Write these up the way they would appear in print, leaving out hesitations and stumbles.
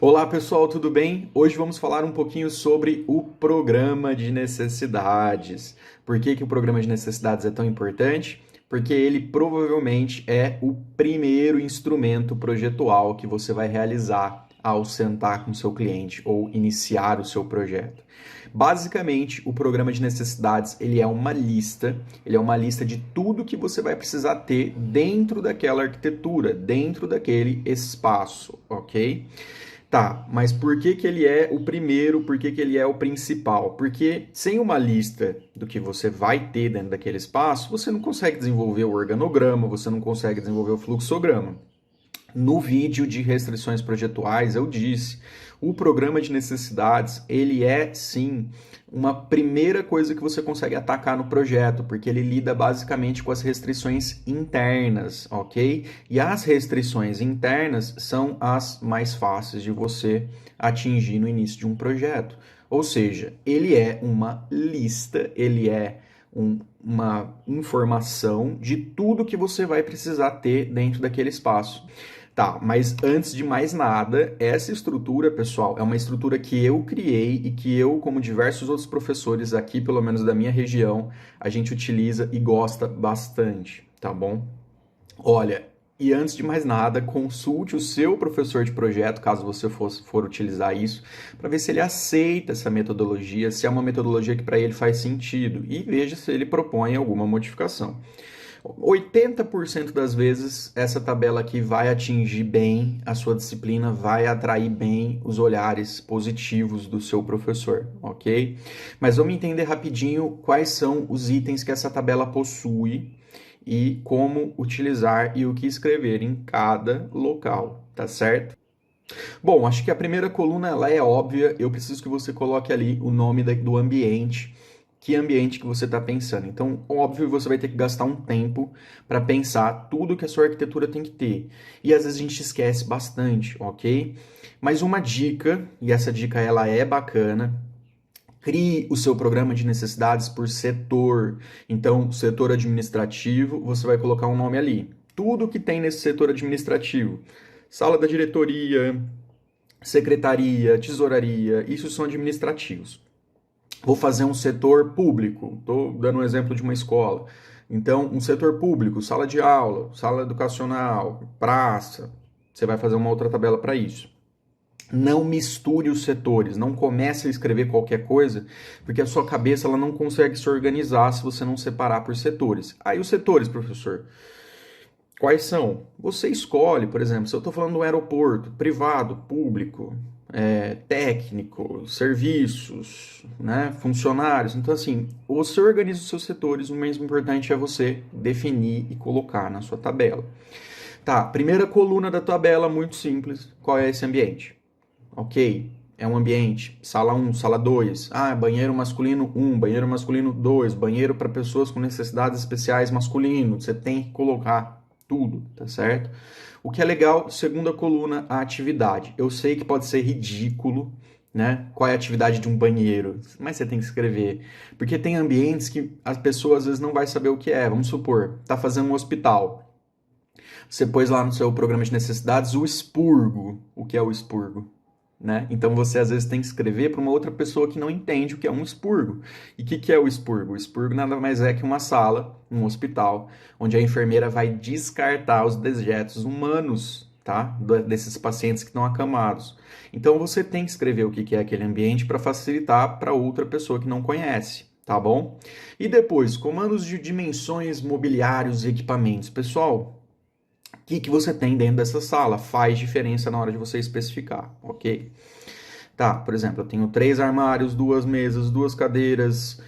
Olá pessoal, tudo bem? Hoje vamos falar um pouquinho sobre o programa de necessidades. Por que o programa de necessidades é tão importante? Porque ele provavelmente é o primeiro instrumento projetual que você vai realizar ao sentar com seu cliente ou iniciar o seu projeto. Basicamente, o programa de necessidades ele é uma lista de tudo que você vai precisar ter dentro daquela arquitetura, dentro daquele espaço, ok? Tá, mas por que que ele é o primeiro, por que que ele é o principal? Porque sem uma lista do que você vai ter dentro daquele espaço, você não consegue desenvolver o organograma, você não consegue desenvolver o fluxograma. No vídeo de restrições projetuais, eu disse, o programa de necessidades, ele é sim uma primeira coisa que você consegue atacar no projeto, porque ele lida basicamente com as restrições internas, ok? E as restrições internas são as mais fáceis de você atingir no início de um projeto. Ou seja, ele é uma lista, ele é uma informação de tudo que você vai precisar ter dentro daquele espaço. Tá, mas antes de mais nada, essa estrutura, pessoal, é uma estrutura que eu criei e que eu, como diversos outros professores aqui, pelo menos da minha região, a gente utiliza e gosta bastante, tá bom? Olha, e antes de mais nada, consulte o seu professor de projeto, caso você for utilizar isso, para ver se ele aceita essa metodologia, se é uma metodologia que para ele faz sentido, e veja se ele propõe alguma modificação. 80% das vezes essa tabela aqui vai atingir bem a sua disciplina, vai atrair bem os olhares positivos do seu professor, ok? Mas vamos entender rapidinho quais são os itens que essa tabela possui e como utilizar e o que escrever em cada local, tá certo? Bom, acho que a primeira coluna ela é óbvia, eu preciso que você coloque ali o nome do ambiente, que ambiente que você está pensando. Então, óbvio, você vai ter que gastar um tempo para pensar tudo que a sua arquitetura tem que ter. E às vezes a gente esquece bastante, ok? Mas uma dica, e essa dica ela é bacana, crie o seu programa de necessidades por setor. Então, setor administrativo, você vai colocar um nome ali. Tudo que tem nesse setor administrativo. Sala da diretoria, secretaria, tesouraria, isso são administrativos. Vou fazer um setor público, estou dando um exemplo de uma escola. Então, um setor público, sala de aula, sala educacional, praça, você vai fazer uma outra tabela para isso. Não misture os setores, não comece a escrever qualquer coisa, porque a sua cabeça ela não consegue se organizar se você não separar por setores. Aí os setores, professor, quais são? Você escolhe, por exemplo, se eu estou falando do aeroporto, privado, público, técnico, serviços, né, funcionários. Então, assim, você organiza os seus setores, o mais importante é você definir e colocar na sua tabela. Tá, primeira coluna da tabela, muito simples. Qual é esse ambiente? Ok, é um ambiente, sala 1, sala 2, banheiro masculino 1, banheiro masculino 2, banheiro para pessoas com necessidades especiais masculino, você tem que colocar tudo, tá certo? O que é legal, segunda coluna, a atividade. Eu sei que pode ser ridículo, né? Qual é a atividade de um banheiro? Mas você tem que escrever. Porque tem ambientes que as pessoas às vezes não vai saber o que é. Vamos supor, tá fazendo um hospital. Você pôs lá no seu programa de necessidades o expurgo. O que é o expurgo? Né? Então você às vezes tem que escrever para uma outra pessoa que não entende o que é um expurgo. E o que é o expurgo? O expurgo nada mais é que uma sala, um hospital, onde a enfermeira vai descartar os dejetos humanos, tá? Desses pacientes que estão acamados. Então você tem que escrever o que é aquele ambiente para facilitar para outra pessoa que não conhece, tá bom? E depois, comandos de dimensões, mobiliários e equipamentos. Pessoal, o que você tem dentro dessa sala faz diferença na hora de você especificar, ok? Tá, por exemplo, eu tenho 3 armários, 2 mesas, 2 cadeiras.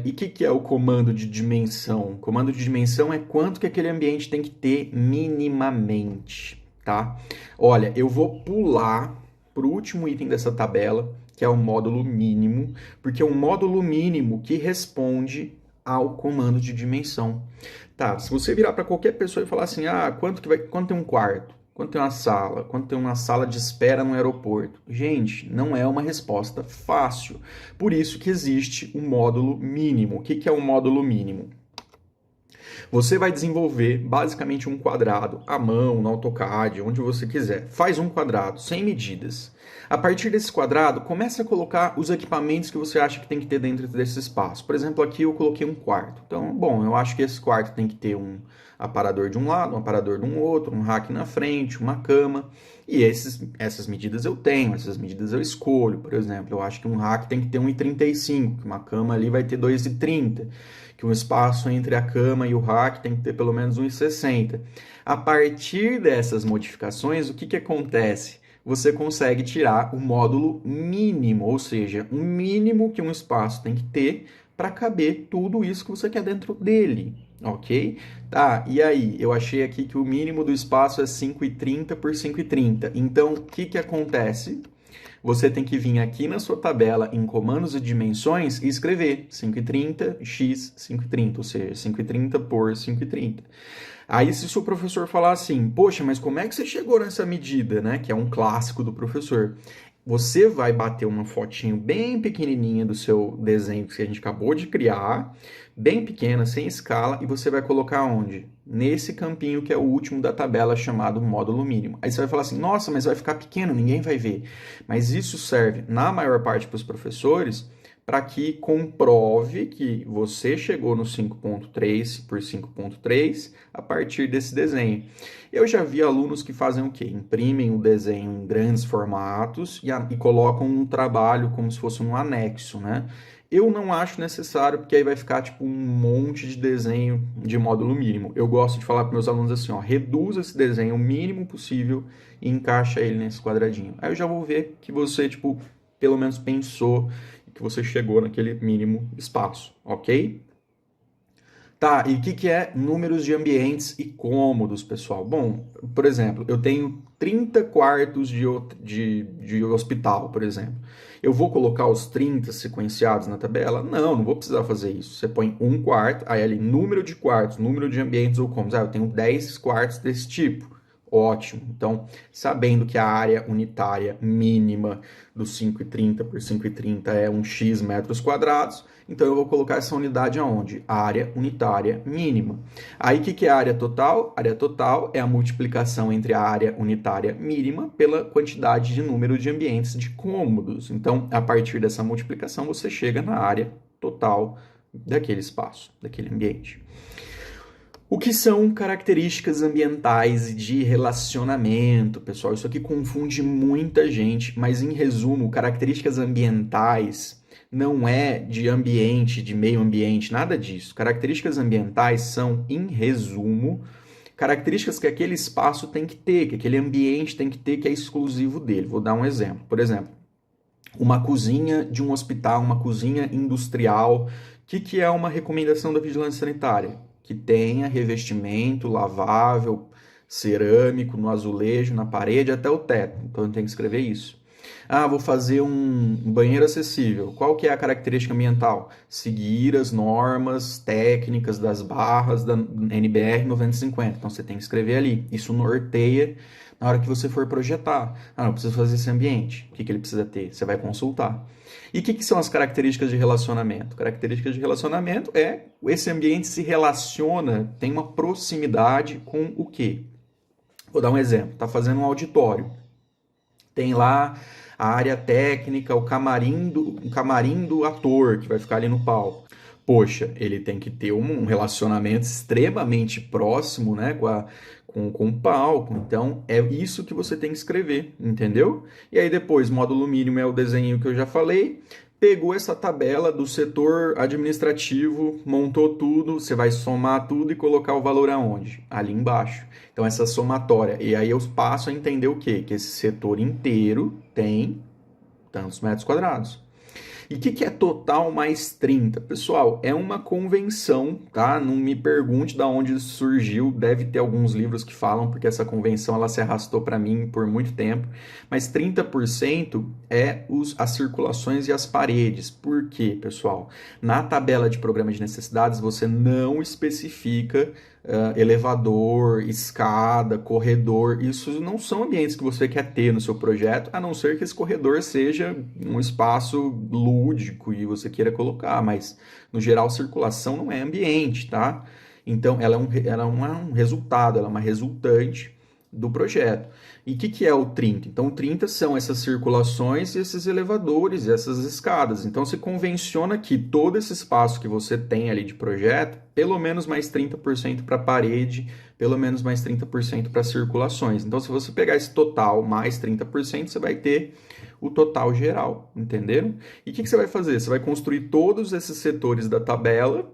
E o que é o comando de dimensão? O comando de dimensão é quanto que aquele ambiente tem que ter minimamente, tá? Olha, eu vou pular para o último item dessa tabela, que é o módulo mínimo, porque é um módulo mínimo que responde ao comando de dimensão. Tá, se você virar para qualquer pessoa e falar assim, quanto tem um quarto? Quanto tem uma sala? Quanto tem uma sala de espera no aeroporto? Gente, não é uma resposta fácil. Por isso que existe um módulo mínimo. O que é um módulo mínimo? Você vai desenvolver basicamente um quadrado à mão, no AutoCAD, onde você quiser. Faz um quadrado, sem medidas. A partir desse quadrado, comece a colocar os equipamentos que você acha que tem que ter dentro desse espaço. Por exemplo, aqui eu coloquei um quarto. Então, bom, eu acho que esse quarto tem que ter um aparador de um lado, um aparador de um outro, um rack na frente, uma cama. E essas medidas eu tenho, essas medidas eu escolho. Por exemplo, eu acho que um rack tem que ter 1,35, que uma cama ali vai ter 2,30, que um espaço entre a cama e o rack tem que ter pelo menos 1,60. A partir dessas modificações, o que acontece? Você consegue tirar o módulo mínimo, ou seja, o mínimo que um espaço tem que ter para caber tudo isso que você quer dentro dele, ok? Tá, e aí? Eu achei aqui que o mínimo do espaço é 5,30 por 5,30. Então, o que acontece? Você tem que vir aqui na sua tabela em comandos e dimensões e escrever 5,30 x 5,30, ou seja, 5,30 por 5,30. Aí se o seu professor falar assim, poxa, mas como é que você chegou nessa medida, né? Que é um clássico do professor. Você vai bater uma fotinho bem pequenininha do seu desenho que a gente acabou de criar, bem pequena, sem escala, e você vai colocar onde? Nesse campinho que é o último da tabela chamado módulo mínimo. Aí você vai falar assim, nossa, mas vai ficar pequeno, ninguém vai ver. Mas isso serve, na maior parte, para os professores, para que comprove que você chegou no 5.3 por 5.3 a partir desse desenho. Eu já vi alunos que fazem o quê? Imprimem o desenho em grandes formatos e colocam um trabalho como se fosse um anexo, né? Eu não acho necessário, porque aí vai ficar tipo um monte de desenho de módulo mínimo. Eu gosto de falar para meus alunos assim, ó, reduza esse desenho o mínimo possível e encaixa ele nesse quadradinho. Aí eu já vou ver que você, tipo, pelo menos pensou que você chegou naquele mínimo espaço, ok? Tá, e o que é números de ambientes e cômodos, pessoal? Bom, por exemplo, eu tenho 30 quartos de hospital, por exemplo. Eu vou colocar os 30 sequenciados na tabela? Não vou precisar fazer isso. Você põe um quarto, aí ali, número de quartos, número de ambientes ou cômodos. Ah, eu tenho 10 quartos desse tipo. Ótimo. Então, sabendo que a área unitária mínima do 5,30 por 5,30 é um x metros quadrados, então eu vou colocar essa unidade aonde? Área unitária mínima. Aí o que é a área total? A área total é a multiplicação entre a área unitária mínima pela quantidade de número de ambientes de cômodos. Então, a partir dessa multiplicação, você chega na área total daquele espaço, daquele ambiente. O que são características ambientais de relacionamento, pessoal? Isso aqui confunde muita gente, mas em resumo, características ambientais não é de ambiente, de meio ambiente, nada disso. Características ambientais são, em resumo, características que aquele espaço tem que ter, que aquele ambiente tem que ter, que é exclusivo dele. Vou dar um exemplo. Por exemplo, uma cozinha de um hospital, uma cozinha industrial. O que é uma recomendação da vigilância sanitária? Que tenha revestimento lavável, cerâmico, no azulejo, na parede, até o teto. Então eu tenho que escrever isso. Ah, vou fazer um banheiro acessível. Qual que é a característica ambiental? Seguir as normas técnicas das barras da NBR 9050. Então você tem que escrever ali. Isso norteia na hora que você for projetar. Ah, não, eu preciso fazer esse ambiente. O que ele precisa ter? Você vai consultar. E o que são as características de relacionamento? Características de relacionamento é esse ambiente se relaciona, tem uma proximidade com o quê? Vou dar um exemplo. Está fazendo um auditório. Tem lá a área técnica, o camarim do ator, que vai ficar ali no palco. Poxa, ele tem que ter um relacionamento extremamente próximo, né, com o palco. Então, é isso que você tem que escrever, entendeu? E aí depois, módulo mínimo é o desenho que eu já falei. Pegou essa tabela do setor administrativo, montou tudo, você vai somar tudo e colocar o valor aonde? Ali embaixo. Então, essa somatória. E aí eu passo a entender o quê? Que esse setor inteiro tem tantos metros quadrados. E o que é total mais 30? Pessoal, é uma convenção, tá? Não me pergunte de onde isso surgiu, deve ter alguns livros que falam, porque essa convenção ela se arrastou para mim por muito tempo, mas 30% é as circulações e as paredes. Por quê, pessoal? Na tabela de programa de necessidades, você não especifica elevador, escada, corredor. Isso não são ambientes que você quer ter no seu projeto, a não ser que esse corredor seja um espaço lúdico e você queira colocar, mas no geral circulação não é ambiente, tá? Então, ela é um resultado, ela é uma resultante do projeto. E o que é o 30? Então, o 30 são essas circulações e esses elevadores, essas escadas. Então, se convenciona que todo esse espaço que você tem ali de projeto, pelo menos mais 30% para a parede, pelo menos mais 30% para circulações. Então, se você pegar esse total mais 30%, você vai ter o total geral, entenderam? E o que você vai fazer? Você vai construir todos esses setores da tabela.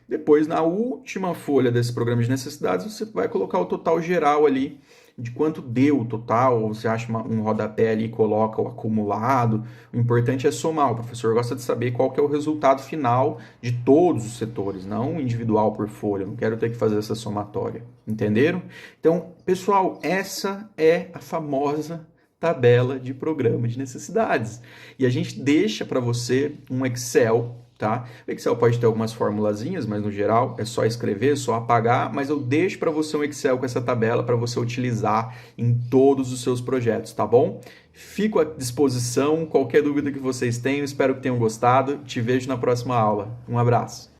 Depois, na última folha desse programa de necessidades, você vai colocar o total geral ali, de quanto deu o total, ou você acha um rodapé ali e coloca o acumulado. O importante é somar. O professor gosta de saber qual que é o resultado final de todos os setores, não individual por folha. Eu não quero ter que fazer essa somatória. Entenderam? Então, pessoal, essa é a famosa tabela de programa de necessidades. E a gente deixa para você um Excel. Tá? O Excel pode ter algumas formulazinhas, mas no geral é só escrever, só apagar, mas eu deixo para você um Excel com essa tabela para você utilizar em todos os seus projetos, tá bom? Fico à disposição, qualquer dúvida que vocês tenham, espero que tenham gostado. Te vejo na próxima aula. Um abraço.